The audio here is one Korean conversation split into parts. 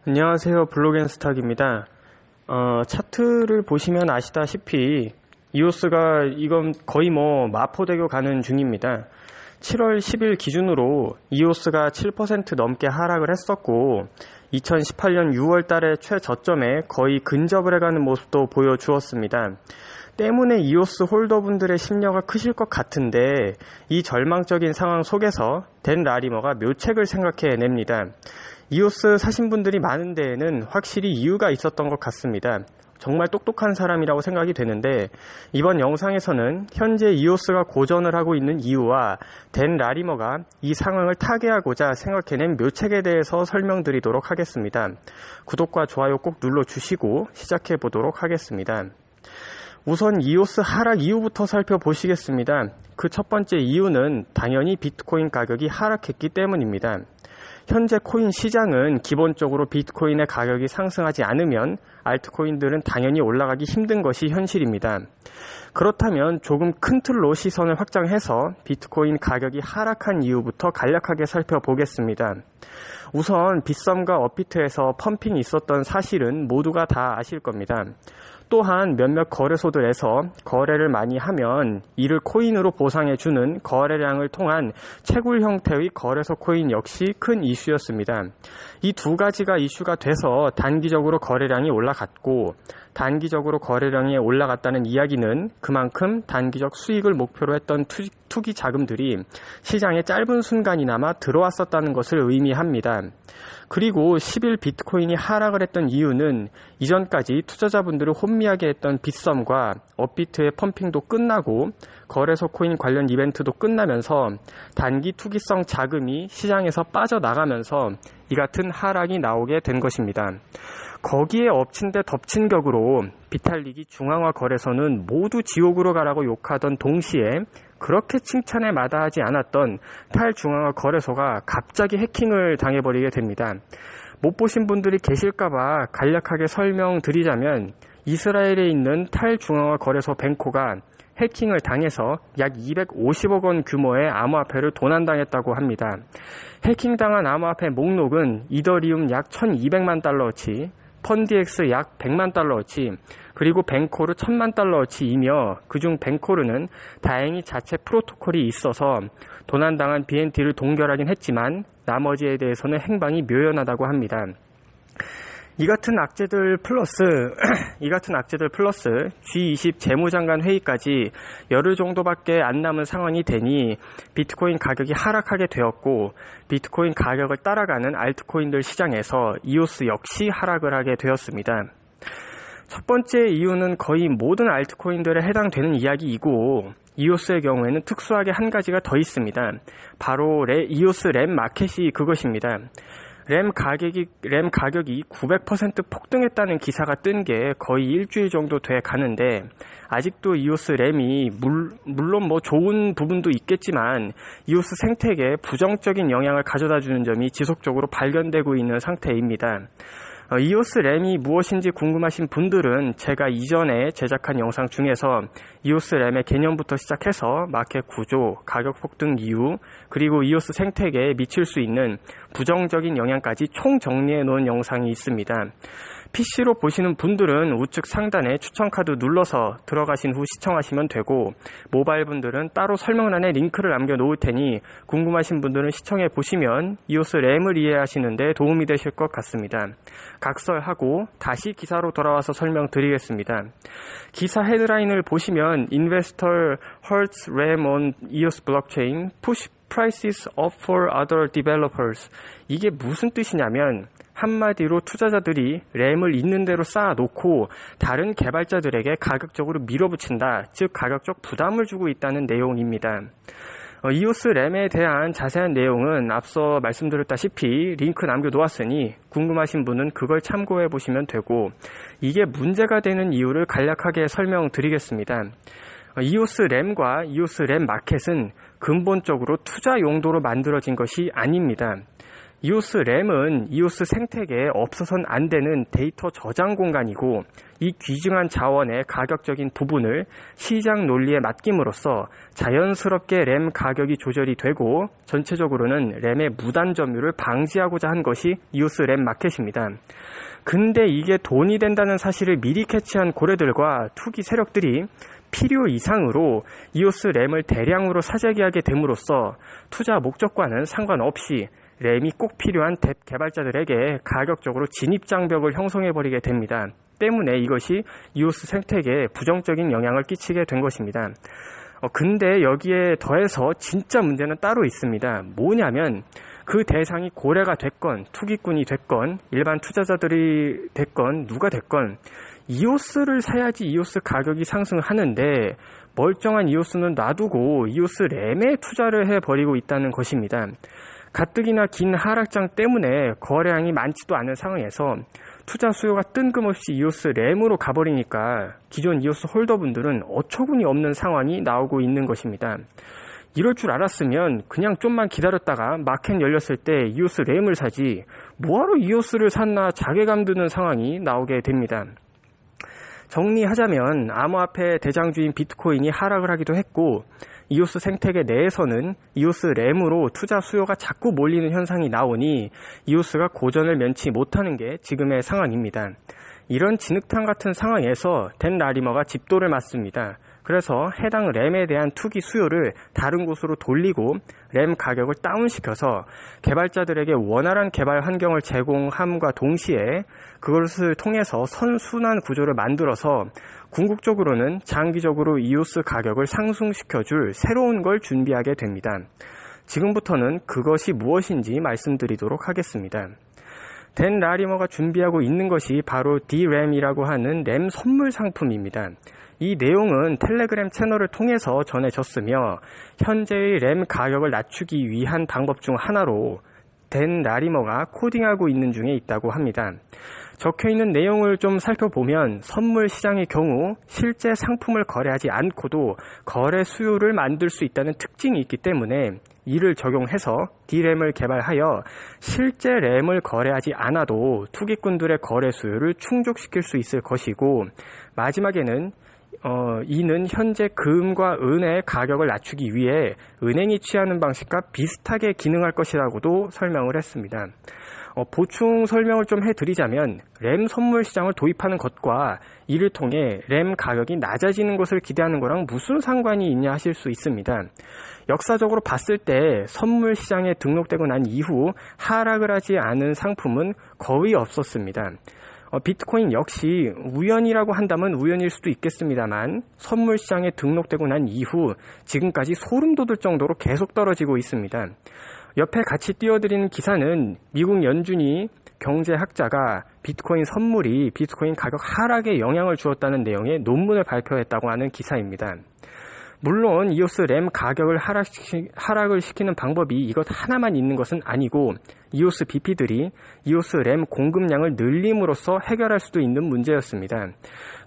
안녕하세요. 블록앤스탁입니다. 차트를 보시면 아시다시피 이오스가 이건 거의 마포대교 가는 중입니다. 7월 10일 기준으로 이오스가 7% 넘게 하락을 했었고 2018년 6월 달에 최저점에 거의 근접을 해가는 모습도 보여주었습니다. 때문에 이오스 홀더분들의 심려가 크실 것 같은데 이 절망적인 상황 속에서 댄 라리머가 묘책을 생각해냅니다. 이오스 사신 분들이 많은 데에는 확실히 이유가 있었던 것 같습니다. 정말 똑똑한 사람이라고 생각이 되는데 이번 영상에서는 현재 이오스가 고전을 하고 있는 이유와 댄 라리머가 이 상황을 타개하고자 생각해낸 묘책에 대해서 설명드리도록 하겠습니다. 구독과 좋아요 꼭 눌러주시고 시작해 보도록 하겠습니다. 우선 이오스 하락 이유부터 살펴보시겠습니다. 그 첫 번째 이유는 당연히 비트코인 가격이 하락했기 때문입니다. 현재 코인 시장은 기본적으로 비트코인의 가격이 상승하지 않으면 알트코인들은 당연히 올라가기 힘든 것이 현실입니다. 그렇다면 조금 큰 틀로 시선을 확장해서 비트코인 가격이 하락한 이유부터 간략하게 살펴보겠습니다. 우선 빗썸과 업비트에서 펌핑이 있었던 사실은 모두가 다 아실 겁니다. 또한 몇몇 거래소들에서 거래를 많이 하면 이를 코인으로 보상해주는 거래량을 통한 채굴 형태의 거래소 코인 역시 큰 이슈였습니다. 이 두 가지가 이슈가 돼서 단기적으로 거래량이 올라갔고 단기적으로 거래량이 올라갔다는 이야기는 그만큼 단기적 수익을 목표로 했던 투기 자금들이 시장에 짧은 순간이나마 들어왔었다는 것을 의미합니다. 그리고 10일 비트코인이 하락을 했던 이유는 이전까지 투자자분들을 혼미하게 했던 빗썸과 업비트의 펌핑도 끝나고 거래소 코인 관련 이벤트도 끝나면서 단기 투기성 자금이 시장에서 빠져나가면서 이 같은 하락이 나오게 된 것입니다. 거기에 엎친 데 덮친 격으로 비탈리기 중앙화 거래소는 모두 지옥으로 가라고 욕하던 동시에 그렇게 칭찬에 마다하지 않았던 탈중앙화 거래소가 갑자기 해킹을 당해버리게 됩니다. 못 보신 분들이 계실까봐 간략하게 설명드리자면 이스라엘에 있는 탈중앙화 거래소 벤코가 해킹을 당해서 약 250억 원 규모의 암호화폐를 도난당했다고 합니다. 해킹당한 암호화폐 목록은 이더리움 약 1200만 달러어치, 펀디엑스 약 100만 달러어치, 그리고 벤코르 1000만 달러어치이며 그중 벤코르는 다행히 자체 프로토콜이 있어서 도난당한 BNT를 동결하긴 했지만 나머지에 대해서는 행방이 묘연하다고 합니다. 이 같은 악재들 플러스 G20 재무장관 회의까지 열흘 정도밖에 안 남은 상황이 되니 비트코인 가격이 하락하게 되었고 비트코인 가격을 따라가는 알트코인들 시장에서 이오스 역시 하락을 하게 되었습니다. 첫 번째 이유는 거의 모든 알트코인들에 해당되는 이야기이고 이오스의 경우에는 특수하게 한 가지가 더 있습니다. 바로 이오스 램 마켓이 그것입니다. 램 가격이 900% 폭등했다는 기사가 뜬 게 거의 일주일 정도 돼 가는데 아직도 이오스 램이 물론 좋은 부분도 있겠지만 이오스 생태계에 부정적인 영향을 가져다 주는 점이 지속적으로 발견되고 있는 상태입니다. 이오스 램이 무엇인지 궁금하신 분들은 제가 이전에 제작한 영상 중에서 이오스 램의 개념부터 시작해서 마켓 구조, 가격 폭등 이유, 그리고 이오스 생태계에 미칠 수 있는 부정적인 영향까지 총 정리해 놓은 영상이 있습니다. PC로 보시는 분들은 우측 상단에 추천 카드 눌러서 들어가신 후 시청하시면 되고 모바일 분들은 따로 설명란에 링크를 남겨 놓을 테니 궁금하신 분들은 시청해 보시면 이오스 램을 이해하시는 데 도움이 되실 것 같습니다. 각설하고 다시 기사로 돌아와서 설명드리겠습니다. 기사 헤드라인을 보시면 Investor hurts RAM on EOS blockchain, push prices up for other developers. 이게 무슨 뜻이냐면 한마디로 투자자들이 램을 있는 대로 쌓아놓고 다른 개발자들에게 가격적으로 밀어붙인다, 즉 가격적 부담을 주고 있다는 내용입니다. 이오스 램에 대한 자세한 내용은 앞서 말씀드렸다시피 링크 남겨놓았으니 궁금하신 분은 그걸 참고해 보시면 되고 이게 문제가 되는 이유를 간략하게 설명드리겠습니다. 이오스 램과 이오스 램 마켓은 근본적으로 투자 용도로 만들어진 것이 아닙니다. 이오스 램은 이오스 생태계에 없어선 안 되는 데이터 저장 공간이고, 이 귀중한 자원의 가격적인 부분을 시장 논리에 맡김으로써 자연스럽게 램 가격이 조절이 되고, 전체적으로는 램의 무단 점유를 방지하고자 한 것이 이오스 램 마켓입니다. 근데 이게 돈이 된다는 사실을 미리 캐치한 고래들과 투기 세력들이 필요 이상으로 이오스 램을 대량으로 사재기하게 됨으로써 투자 목적과는 상관없이 램이 꼭 필요한 뎁 개발자들에게 가격적으로 진입장벽을 형성해버리게 됩니다. 때문에 이것이 이오스 생태계에 부정적인 영향을 끼치게 된 것입니다. 근데 여기에 더해서 진짜 문제는 따로 있습니다. 뭐냐면 그 대상이 고래가 됐건 투기꾼이 됐건 일반 투자자들이 됐건 누가 됐건 이오스를 사야지 이오스 가격이 상승하는데 멀쩡한 이오스는 놔두고 이오스 램에 투자를 해버리고 있다는 것입니다. 가뜩이나 긴 하락장 때문에 거래량이 많지도 않은 상황에서 투자 수요가 뜬금없이 이오스 램으로 가버리니까 기존 이오스 홀더분들은 어처구니 없는 상황이 나오고 있는 것입니다. 이럴 줄 알았으면 그냥 좀만 기다렸다가 마켓 열렸을 때 이오스 램을 사지 뭐하러 이오스를 샀나 자괴감 드는 상황이 나오게 됩니다. 정리하자면 암호화폐 대장주인 비트코인이 하락을 하기도 했고 이오스 생태계 내에서는 이오스 램으로 투자 수요가 자꾸 몰리는 현상이 나오니 이오스가 고전을 면치 못하는 게 지금의 상황입니다. 이런 진흙탕 같은 상황에서 댄 라리머가 집도를 맞습니다. 그래서 해당 램에 대한 투기 수요를 다른 곳으로 돌리고 램 가격을 다운시켜서 개발자들에게 원활한 개발 환경을 제공함과 동시에 그것을 통해서 선순환 구조를 만들어서 궁극적으로는 장기적으로 이오스 가격을 상승시켜줄 새로운 걸 준비하게 됩니다. 지금부터는 그것이 무엇인지 말씀드리도록 하겠습니다. 댄 라리머가 준비하고 있는 것이 바로 DRAM이라고 하는 램 선물 상품입니다. 이 내용은 텔레그램 채널을 통해서 전해졌으며 현재의 램 가격을 낮추기 위한 방법 중 하나로 댄 라리머가 코딩하고 있는 중에 있다고 합니다. 적혀있는 내용을 좀 살펴보면 선물 시장의 경우 실제 상품을 거래하지 않고도 거래 수요를 만들 수 있다는 특징이 있기 때문에 이를 적용해서 D램을 개발하여 실제 램을 거래하지 않아도 투기꾼들의 거래 수요를 충족시킬 수 있을 것이고 마지막에는 이는 현재 금과 은의 가격을 낮추기 위해 은행이 취하는 방식과 비슷하게 기능할 것이라고도 설명을 했습니다. 보충 설명을 좀 해드리자면 램 선물 시장을 도입하는 것과 이를 통해 램 가격이 낮아지는 것을 기대하는 거랑 무슨 상관이 있냐 하실 수 있습니다. 역사적으로 봤을 때 선물 시장에 등록되고 난 이후 하락을 하지 않은 상품은 거의 없었습니다. 비트코인 역시 우연이라고 한다면 우연일 수도 있겠습니다만 선물 시장에 등록되고 난 이후 지금까지 소름 돋을 정도로 계속 떨어지고 있습니다. 옆에 같이 띄워드리는 기사는 미국 연준이 경제학자가 비트코인 선물이 비트코인 가격 하락에 영향을 주었다는 내용의 논문을 발표했다고 하는 기사입니다. 물론 이오스 램 가격을 하락을 시키는 방법이 이것 하나만 있는 것은 아니고 이오스 BP들이 이오스 램 공급량을 늘림으로써 해결할 수도 있는 문제였습니다.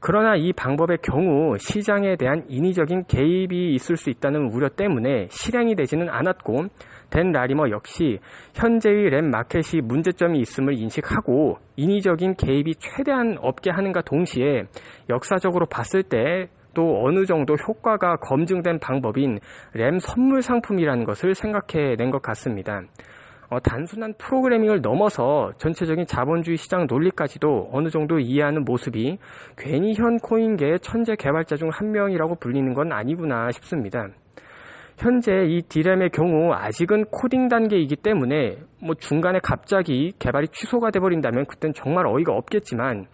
그러나 이 방법의 경우 시장에 대한 인위적인 개입이 있을 수 있다는 우려 때문에 실행이 되지는 않았고 댄 라리머 역시 현재의 램 마켓이 문제점이 있음을 인식하고 인위적인 개입이 최대한 없게 하는가 동시에 역사적으로 봤을 때 또 어느 정도 효과가 검증된 방법인 램 선물 상품이라는 것을 생각해낸 것 같습니다. 단순한 프로그래밍을 넘어서 전체적인 자본주의 시장 논리까지도 어느 정도 이해하는 모습이 괜히 현 코인계의 천재 개발자 중 한 명이라고 불리는 건 아니구나 싶습니다. 현재 이 D램의 경우 아직은 코딩 단계이기 때문에 중간에 갑자기 개발이 취소가 돼버린다면 그땐 정말 어이가 없겠지만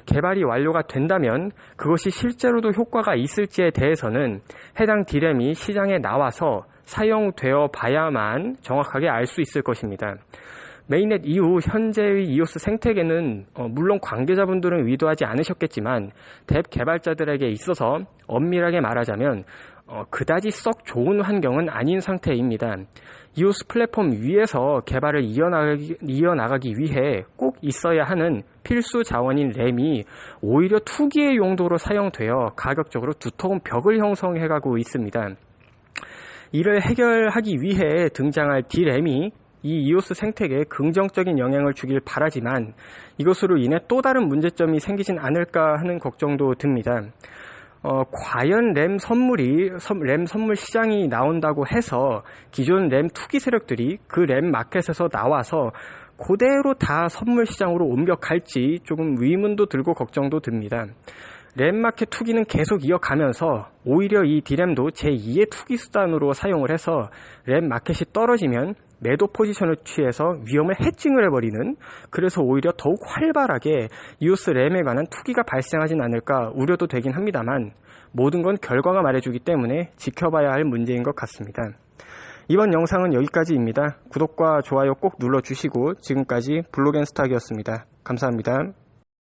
개발이 완료가 된다면 그것이 실제로도 효과가 있을지에 대해서는 해당 D램이 시장에 나와서 사용되어 봐야만 정확하게 알 수 있을 것입니다. 메인넷 이후 현재의 이오스 생태계는 물론 관계자분들은 의도하지 않으셨겠지만 뎁 개발자들에게 있어서 엄밀하게 말하자면 그다지 썩 좋은 환경은 아닌 상태입니다. 이오스 플랫폼 위에서 개발을 이어나가기 위해 꼭 있어야 하는 필수 자원인 램이 오히려 투기의 용도로 사용되어 가격적으로 두터운 벽을 형성해가고 있습니다. 이를 해결하기 위해 등장할 D램이 이 이오스 생태계에 긍정적인 영향을 주길 바라지만 이것으로 인해 또 다른 문제점이 생기진 않을까 하는 걱정도 듭니다. 과연 램 선물 시장이 나온다고 해서 기존 램 투기 세력들이 그 램 마켓에서 나와서 그대로 다 선물 시장으로 옮겨갈지 조금 의문도 들고 걱정도 듭니다. 램마켓 투기는 계속 이어가면서 오히려 이 디램도 제2의 투기 수단으로 사용을 해서 램마켓이 떨어지면 매도 포지션을 취해서 위험을 해칭을 해버리는, 그래서 오히려 더욱 활발하게 이오스 램에 관한 투기가 발생하진 않을까 우려도 되긴 합니다만 모든 건 결과가 말해주기 때문에 지켜봐야 할 문제인 것 같습니다. 이번 영상은 여기까지입니다. 구독과 좋아요 꼭 눌러주시고 지금까지 블록앤스탁이었습니다. 감사합니다.